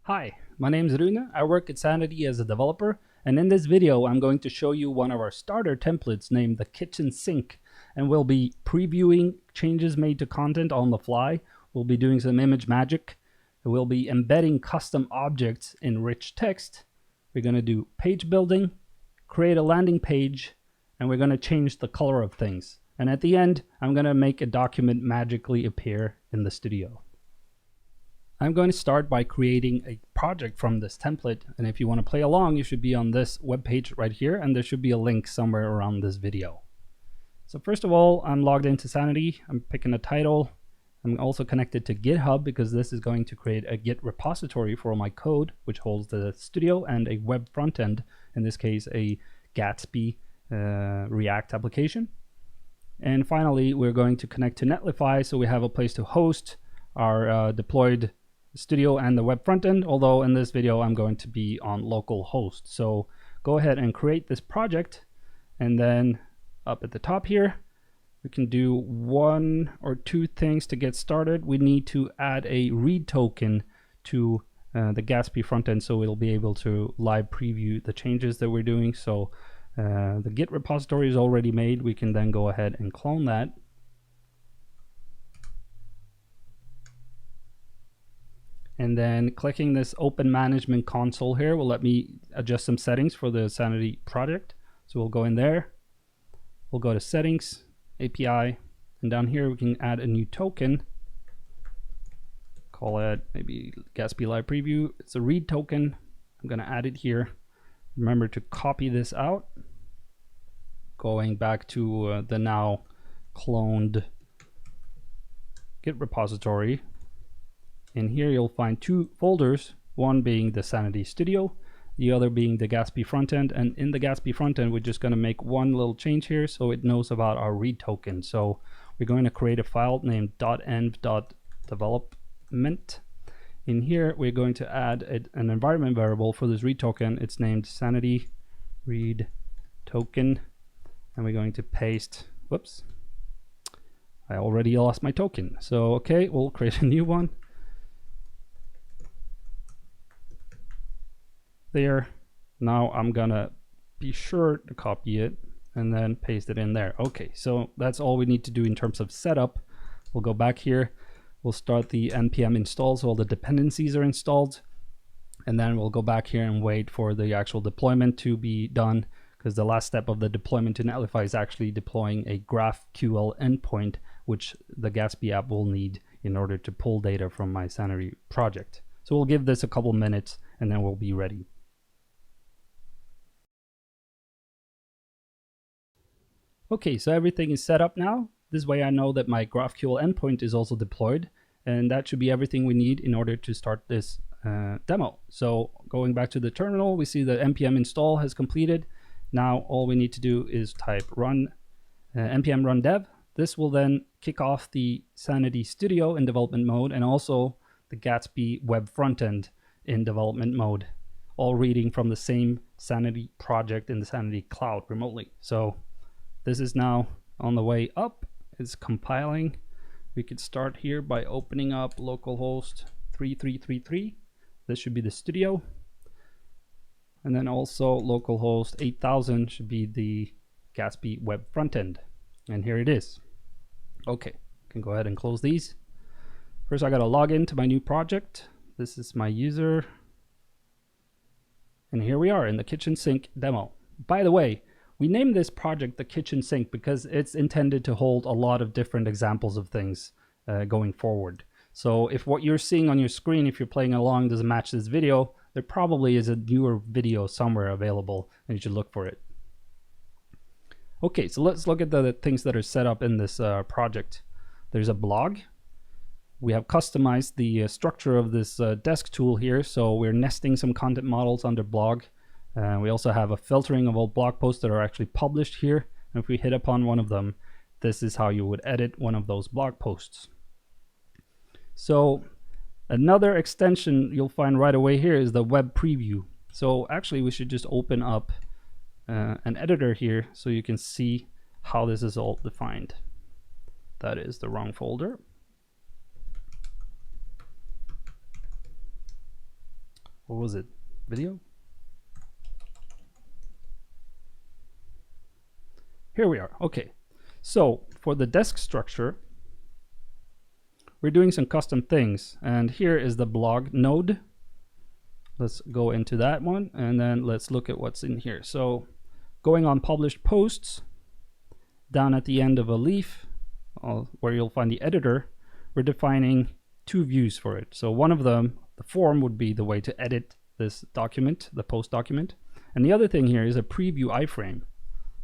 Hi, my name is Rune. I work at Sanity as a developer, and in this video I'm going to show you one of our starter templates named the kitchen sink, and we'll be previewing changes made to content on the fly. We'll be doing some image magic. We'll be embedding custom objects in rich text. We're going to do page building, create a landing page, and we're going to change the color of things. And at the end, I'm going to make a document magically appear in the studio. I'm going to start by creating a project from this template, and if you want to play along, you should be on this web page right here, and there should be a link somewhere around this video. So first of all, I'm logged into Sanity. I'm picking a title. I'm also connected to GitHub because this is going to create a Git repository for my code, which holds the studio and a web front end, in this case a Gatsby React application. And finally, we're going to connect to Netlify, so we have a place to host our deployed studio and the web front end, although in this video I'm going to be on local host. So go ahead and create this project, and then up at the top here we can do one or two things to get started. We need to add a read token to the Gatsby front end, so it'll be able to live preview the changes that we're doing. So the Git repository is already made. We can then go ahead and clone that. And then clicking this Open Management Console here will let me adjust some settings for the Sanity project. So we'll go in there, we'll go to Settings, API, and down here we can add a new token. Call it maybe Gatsby Live Preview. It's a read token. I'm going to add it here. Remember to copy this out. Going back to the now cloned Git repository. In here you'll find two folders, one being the Sanity Studio, the other being the Gatsby frontend. And in the Gatsby frontend, we're just going to make one little change here so it knows about our read token. So we're going to create a file named .env.development. In here, we're going to add an environment variable for this read token. It's named Sanity read token, and we're going to paste. Whoops, I already lost my token. So okay, we'll create a new one. There. Now I'm gonna be sure to copy it and then paste it in there. Okay, so that's all we need to do in terms of setup. We'll go back here, we'll start the npm install so all the dependencies are installed, and then we'll go back here and wait for the actual deployment to be done, because the last step of the deployment to Netlify is actually deploying a GraphQL endpoint, which the Gatsby app will need in order to pull data from my Sanity project. So we'll give this a couple minutes and then we'll be ready. Okay, so everything is set up now. This way I know that my GraphQL endpoint is also deployed, and that should be everything we need in order to start this demo. So going back to the terminal, we see that npm install has completed. Now all we need to do is type run npm run dev. This will then kick off the Sanity Studio in development mode, and also the Gatsby web frontend in development mode, all reading from the same Sanity project in the Sanity cloud remotely. So this is now on the way up. It's compiling. We could start here by opening up localhost 3333. This should be the studio. And then also localhost 8000 should be the Gatsby web frontend. And here it is. Okay, can go ahead and close these. First, I got to log into my new project. This is my user. And here we are in the kitchen sink demo. By the way, we named this project the kitchen sink because it's intended to hold a lot of different examples of things going forward. So if what you're seeing on your screen, if you're playing along, doesn't match this video, there probably is a newer video somewhere available and you should look for it. Okay, so let's look at the things that are set up in this project. There's a blog. We have customized the structure of this desk tool here, so we're nesting some content models under blog. We also have a filtering of all blog posts that are actually published here. And if we hit upon one of them, this is how you would edit one of those blog posts. So another extension you'll find right away here is the web preview. So actually we should just open up an editor here so you can see how this is all defined. That is the wrong folder. what was it? Video? Here we are. Okay. So for the desk structure, we're doing some custom things. And here is the blog node. Let's go into that one. And then let's look at what's in here. So going on published posts, down at the end of a leaf, where you'll find the editor, we're defining two views for it. So one of them, the form, would be the way to edit this document, the post document. And the other thing here is a preview iframe.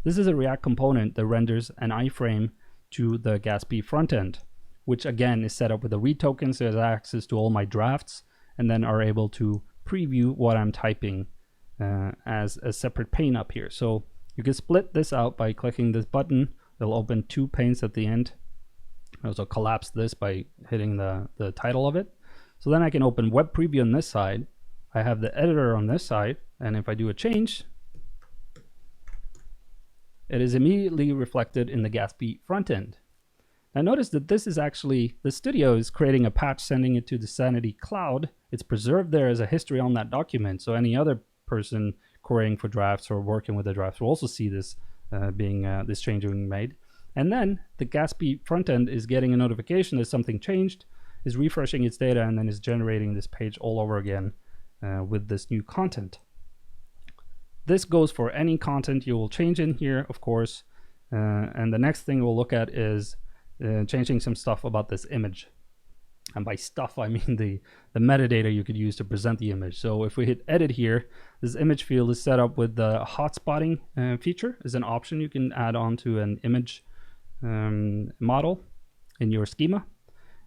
This is a React component that renders an iframe to the Gatsby front end, which again is set up with a read token, so it has access to all my drafts, and then are able to preview what I'm typing as a separate pane up here. So you can split this out by clicking this button. It'll open two panes at the end. I also collapse this by hitting the title of it. So then I can open web preview on this side. I have the editor on this side, and if I do a change, it is immediately reflected in the Gatsby front end. Now notice that this is actually, the studio is creating a patch, sending it to the Sanity cloud. It's preserved there as a history on that document. So any other person querying for drafts or working with the drafts will also see this this change being made. And then the Gatsby front end is getting a notification that something changed, is refreshing its data, and then is generating this page all over again with this new content. This goes for any content you will change in here, of course. And the next thing we'll look at is changing some stuff about this image. And by stuff, I mean the metadata you could use to present the image. So if we hit edit here, this image field is set up with the hotspotting feature is an option you can add on to an image model in your schema.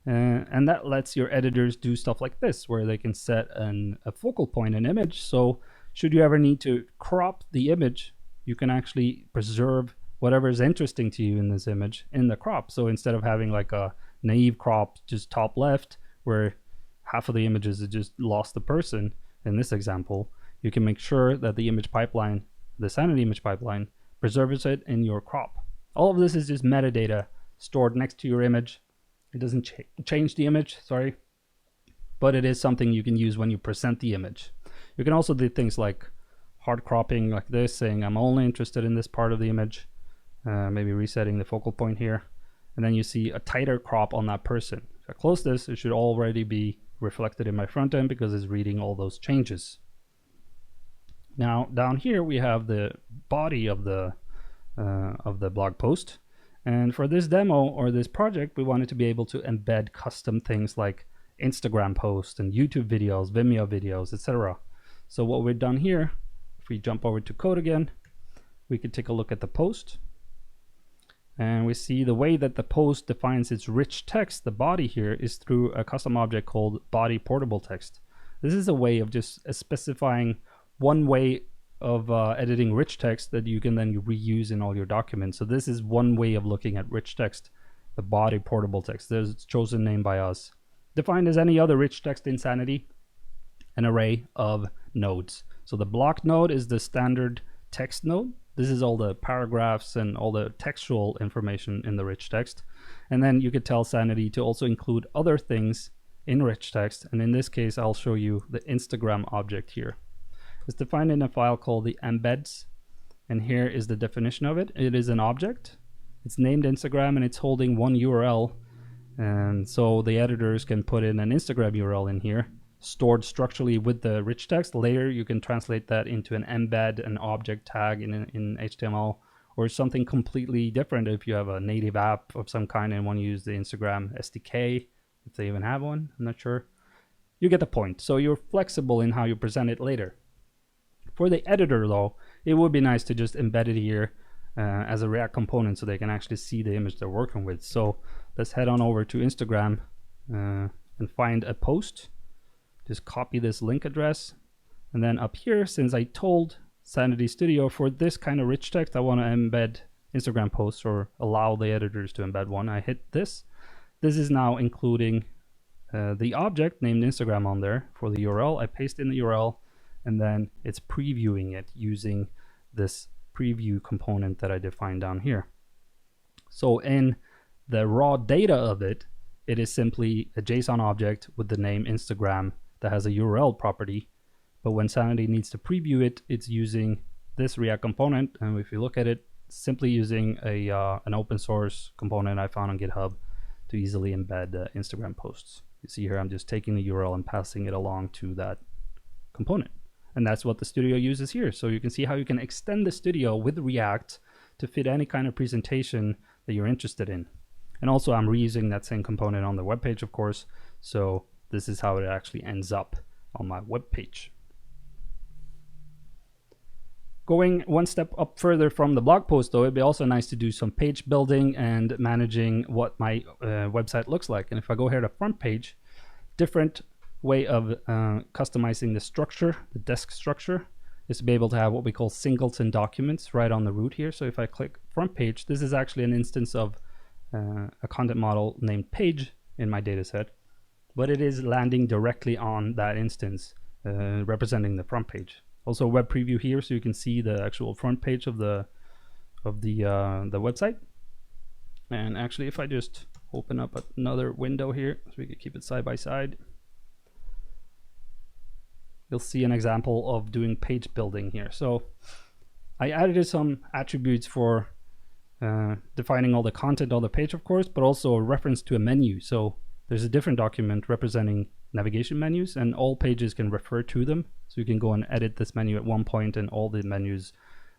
And that lets your editors do stuff like this, where they can set a focal point, an image. So should you ever need to crop the image, you can actually preserve whatever is interesting to you in this image in the crop. So instead of having like a naive crop just top left, where half of the images is just lost the person in this example, you can make sure that the image pipeline, the Sanity image pipeline, preserves it in your crop. All of this is just metadata stored next to your image. It doesn't change the image, sorry, but it is something you can use when you present the image. You can also do things like hard cropping like this, saying I'm only interested in this part of the image, maybe resetting the focal point here, and then you see a tighter crop on that person. If I close this, it should already be reflected in my front end because it's reading all those changes. Now down here we have the body of the blog post, and for this demo or this project we wanted to be able to embed custom things like Instagram posts and YouTube videos, Vimeo videos, etc. So what we've done here, if we jump over to code again, we could take a look at the post, and we see the way that the post defines its rich text, the body here, is through a custom object called body portable text. This is a way of just specifying one way of editing rich text that you can then reuse in all your documents. So this is one way of looking at rich text, the body portable text. There's its chosen name by us. Defined as any other rich text in Sanity, an array of nodes. So the block node is the standard text node. This is all the paragraphs and all the textual information in the rich text. And then you could tell Sanity to also include other things in rich text. And in this case, I'll show you the Instagram object here. It's defined in a file called the embeds. And here is the definition of it. It is an object. It's named Instagram and it's holding one URL. And so the editors can put in an Instagram URL in here, stored structurally with the rich text. Later you can translate that into an embed, an object tag in HTML, or something completely different if you have a native app of some kind and want to use the Instagram SDK, if they even have one, I'm not sure. You get the point. So you're flexible in how you present it later. For the editor though, it would be nice to just embed it here as a React component so they can actually see the image they're working with. So let's head on over to Instagram and find a post. Just copy this link address, and then up here, since I told Sanity Studio for this kind of rich text I want to embed Instagram posts or allow the editors to embed one, I hit this. This is now including the object named Instagram on there for the URL. I paste in the URL, and then it's previewing it using this preview component that I defined down here. So in the raw data of it, it is simply a JSON object with the name Instagram that has a URL property but when Sanity needs to preview it, it's using this React component. And if you look at it, simply using an open source component I found on GitHub to easily embed Instagram posts. You see here, I'm just taking the URL and passing it along to that component. And that's what the studio uses here. So you can see how you can extend the studio with React to fit any kind of presentation that you're interested in. And also I'm reusing that same component on the web page, of course. So this is how it actually ends up on my web page. Going one step up further from the blog post though, it'd be also nice to do some page building and managing what my website looks like. And if I go here to front page, different way of customizing the structure, the desk structure, is to be able to have what we call singleton documents right on the root here. So if I click front page, this is actually an instance of a content model named page in my dataset, but it is landing directly on that instance representing the front page. Also web preview here, so you can see the actual front page of the website. And actually, if I just open up another window here, so we can keep it side by side, you'll see an example of doing page building here. So I added some attributes for defining all the content on the page, of course, but also a reference to a menu. So there's a different document representing navigation menus, and all pages can refer to them. So you can go and edit this menu at one point, and all the menus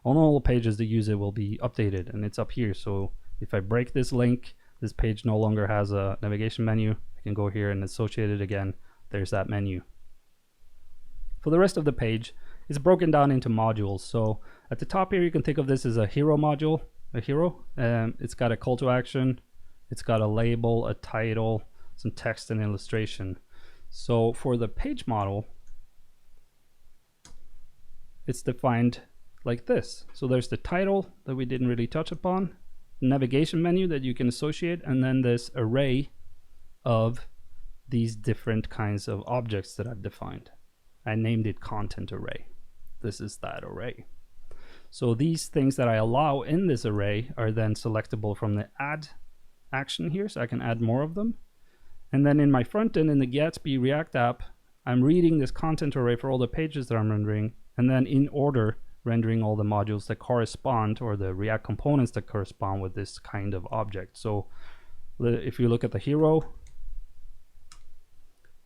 on all the pages that use it will be updated, and it's up here. So if I break this link, this page no longer has a navigation menu. I can go here and associate it again. There's that menu. For the rest of the page, it's broken down into modules. So at the top here, you can think of this as a hero module, a hero. It's got a call to action. It's got a label, a title, some text and illustration. So for the page model, it's defined like this. So there's the title that we didn't really touch upon, navigation menu that you can associate, and then this array of these different kinds of objects that I've defined. I named it content array. This is that array. So these things that I allow in this array are then selectable from the add action here, so I can add more of them. And then in my front end, in the Gatsby React app, I'm reading this content array for all the pages that I'm rendering, and then in order rendering all the modules that correspond, or the React components that correspond with this kind of object. So if you look at the hero,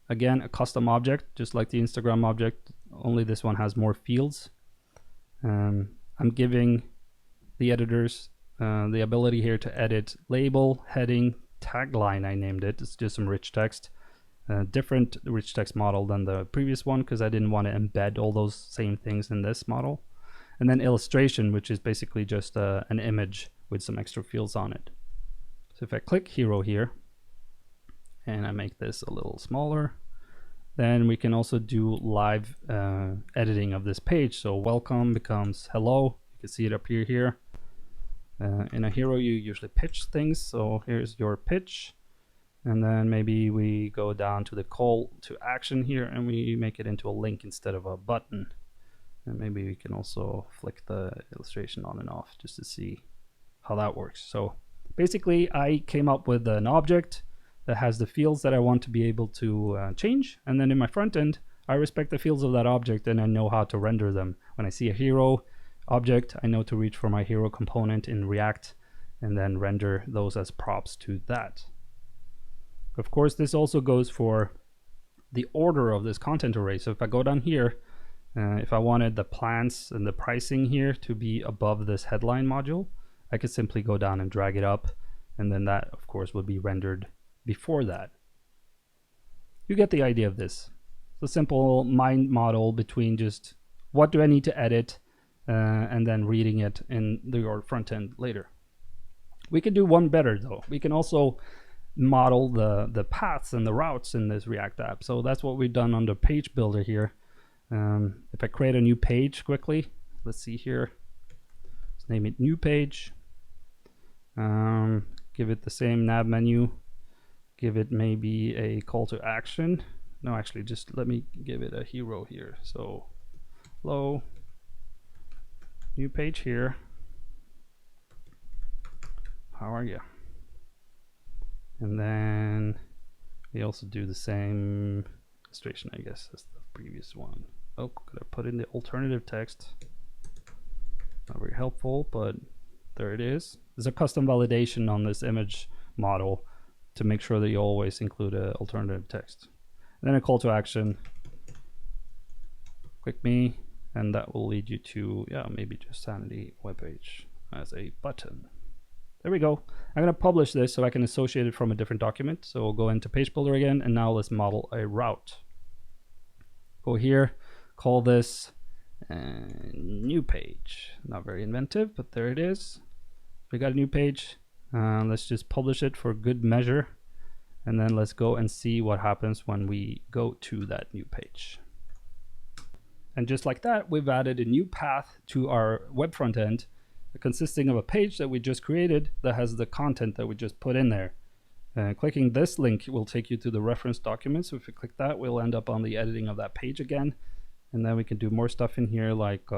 again, a custom object, just like the Instagram object, only this one has more fields. I'm giving the editors the ability here to edit label, heading, tagline, I named it. It's just some rich text. Different rich text model than the previous one, because I didn't want to embed all those same things in this model. And then illustration, which is basically just an image with some extra fields on it. So if I click hero here, and I make this a little smaller, then we can also do live editing of this page. So welcome becomes hello. You can see it up here. In a hero, you usually pitch things. So here's your pitch. And then maybe we go down to the call to action here, and we make it into a link instead of a button. And maybe we can also flick the illustration on and off just to see how that works. So basically, I came up with an object that has the fields that I want to be able to change. And then in my front end, I respect the fields of that object, and I know how to render them. When I see a hero object, I know to reach for my hero component in React and then render those as props to that. Of course, this also goes for the order of this content array. So if I go down here, if I wanted the plans and the pricing here to be above this headline module, I could simply go down and drag it up, and then that, of course, would be rendered before that. You get the idea of this. It's a simple mind model between just what do I need to edit and then reading it in your front end later. We can do one better though. We can also model the paths and the routes in this React app. So that's what we've done under page builder here. If I create a new page quickly, let's see here. Let's name it new page. Give it the same nav menu. Give it maybe a call to action. No, actually, just let me give it a hero here. So, hello, new page here. How are you? And then we also do the same illustration, I guess, as the previous one. Oh, gotta put in the alternative text. Not very helpful, but there it is. There's a custom validation on this image model to make sure that you always include an alternative text. And then a call to action. Click me, and that will lead you to, yeah, maybe just Sanity webpage as a button. There we go. I'm going to publish this so I can associate it from a different document. So we'll go into Page Builder again, and now let's model a route. Go here, call this new page. Not very inventive, but there it is. We got a new page. Let's just publish it for good measure. And then let's go and see what happens when we go to that new page. And just like that, we've added a new path to our web front end, consisting of a page that we just created that has the content that we just put in there. Clicking this link will take you to the reference document. So if you click that, we'll end up on the editing of that page again. And then we can do more stuff in here, like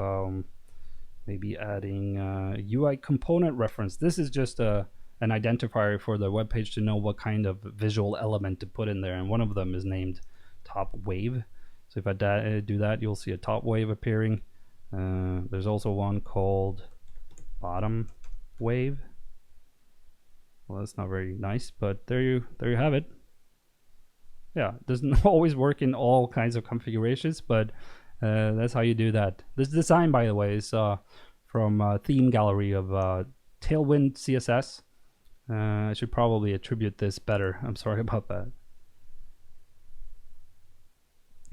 maybe adding UI component reference. This is just an identifier for the web page to know what kind of visual element to put in there. And one of them is named top wave. So if I do that, you'll see a top wave appearing. There's also one called bottom wave. Well, that's not very nice, but there you have it. Yeah, it doesn't always work in all kinds of configurations, but that's how you do that. This design, by the way, is from theme gallery of Tailwind CSS. I should probably attribute this better. I'm sorry about that.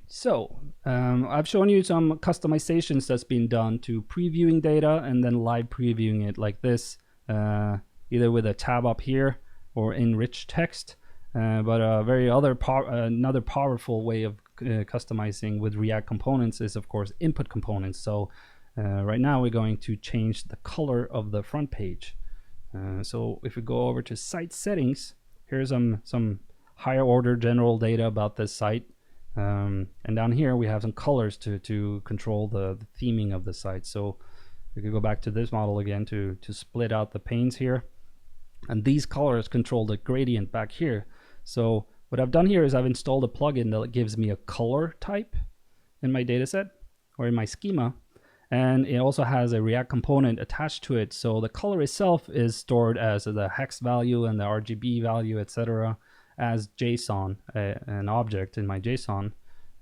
So I've shown you some customizations that's been done to previewing data and then live previewing it like this, either with a tab up here or in rich text. But another powerful way of customizing with React components is, of course, input components. So right now we're going to change the color of the front page. So if we go over to site settings, here's some higher order general data about this site. And down here we have some colors to control the theming of the site. So we could go back to this model again to split out the panes here. And these colors control the gradient back here. So what I've done here is I've installed a plugin that gives me a color type in my dataset or in my schema. And it also has a React component attached to it. So the color itself is stored as the hex value and the RGB value, etc., as JSON, an object in my JSON.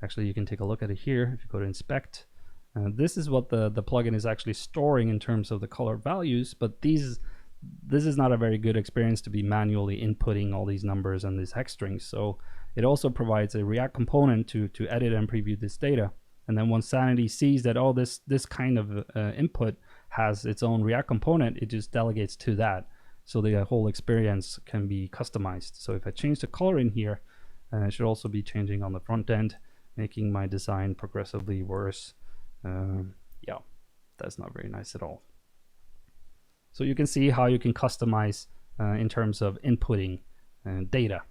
Actually, you can take a look at it here if you go to inspect. This is what the plugin is actually storing in terms of the color values, but this is not a very good experience to be manually inputting all these numbers and these hex strings. So it also provides a React component to edit and preview this data. And then once Sanity sees that, oh, this kind of input has its own React component, it just delegates to that. So the whole experience can be customized. So if I change the color in here, it should also be changing on the front end, making my design progressively worse. Yeah, that's not very nice at all. So you can see how you can customize in terms of inputting data.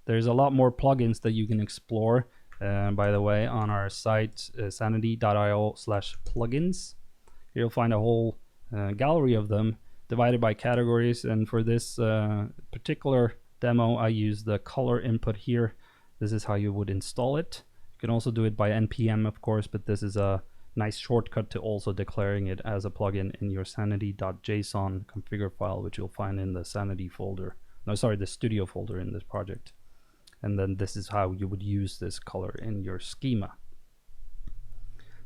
There's a lot more plugins that you can explore, by the way, on our site, sanity.io/plugins. You'll find a whole gallery of them divided by categories. And for this particular demo, I use the color input here. This is how you would install it. You can also do it by npm, of course, but this is a nice shortcut to also declaring it as a plugin in your sanity.json configure file, which you'll find in the Sanity folder. No, sorry, the studio folder in this project. And then this is how you would use this color in your schema.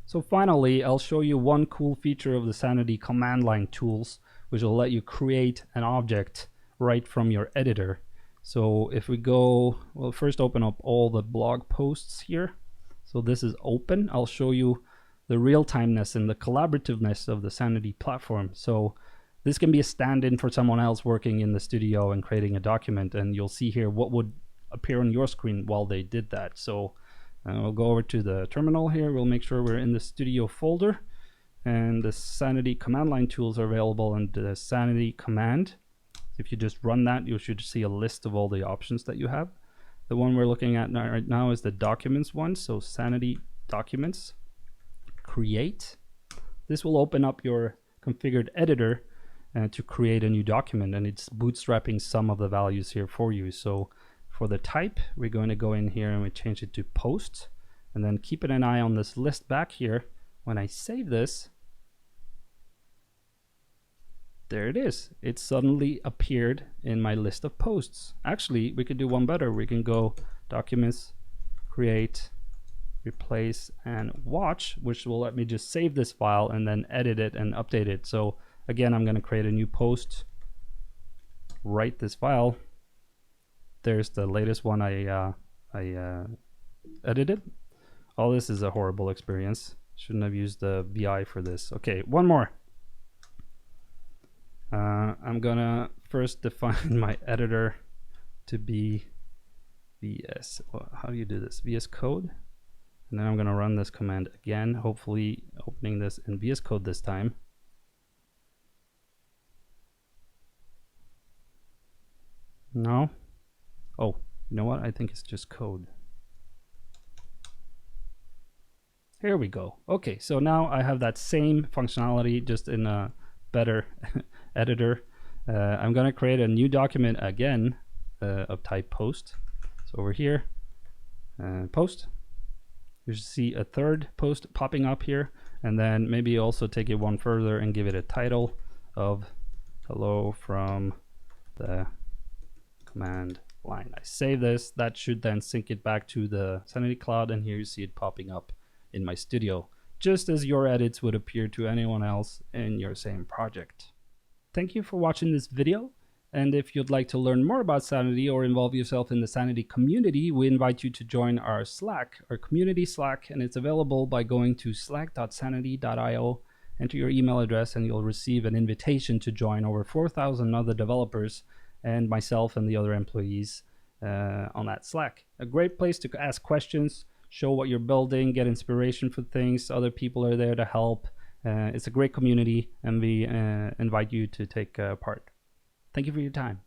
So finally, I'll show you one cool feature of the Sanity command line tools, which will let you create an object right from your editor. So if we go, we'll first open up all the blog posts here. So this is open. I'll show you the real-timeness and the collaborativeness of the Sanity platform. So this can be a stand-in for someone else working in the studio and creating a document, and you'll see here what would appear on your screen while they did that. So we'll go over to the terminal here. We'll make sure we're in the studio folder, and the Sanity command line tools are available in the Sanity command. If you just run that, you should see a list of all the options that you have. The one we're looking at right now is the documents one. So Sanity documents, create. This will open up your configured editor to create a new document, and it's bootstrapping some of the values here for you. So for the type, we're going to go in here and we change it to post, and then keeping an eye on this list back here. When I save this, there it is. It suddenly appeared in my list of posts. Actually, we could do one better. We can go documents, create, replace, and watch, which will let me just save this file and then edit it and update it. So again, I'm going to create a new post, write this file. There's the latest one I edited. All this is a horrible experience. Shouldn't have used the VI for this. Okay, one more. I'm gonna first define my editor to be VS. How do you do this? VS Code. And then I'm gonna run this command again, hopefully opening this in VS Code this time. No? Oh, you know what? I think it's just code. Here we go. Okay, so now I have that same functionality, just in a better editor. I'm gonna create a new document again of type post. So over here, post. You should see a third post popping up here, and then maybe also take it one further and give it a title of hello from the command line. I save this. That should then sync it back to the Sanity cloud, and here you see it popping up in my studio, just as your edits would appear to anyone else in your same project. Thank you for watching this video, and if you'd like to learn more about Sanity or involve yourself in the Sanity community, we invite you to join our Slack, our community Slack, and it's available by going to slack.sanity.io, enter your email address, and you'll receive an invitation to join over 4,000 other developers and myself and the other employees on that Slack. A great place to ask questions, show what you're building, get inspiration for things. Other people are there to help. It's a great community, and we invite you to take part. Thank you for your time.